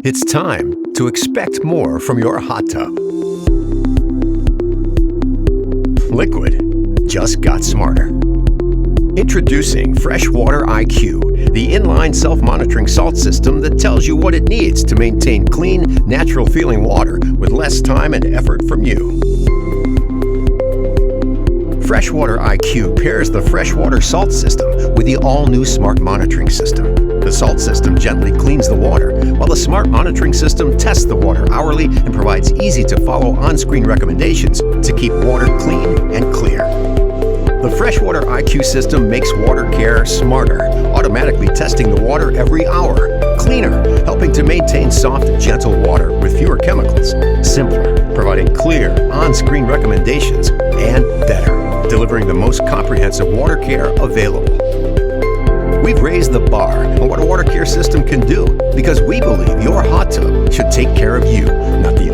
It's time to expect more from your hot tub. Liquid just got smarter. Introducing FWIQ IQ, the inline self-monitoring salt system that tells you what it needs to maintain clean, natural-feeling water with less time and effort from you. FWIQ IQ pairs the freshwater salt system with the all-new smart monitoring system. The salt system gently cleans the water, while the smart monitoring system tests the water hourly and provides easy-to-follow on-screen recommendations to keep water clean and clear. The FWIQ IQ system makes water care smarter, automatically testing the water every hour. Cleaner, helping to maintain soft, gentle water with fewer chemicals. Simpler, providing clear, on-screen recommendations. And better, delivering the most comprehensive water care available. We've raised the bar on what a water care system can do because we believe your hot tub should take care of you, not the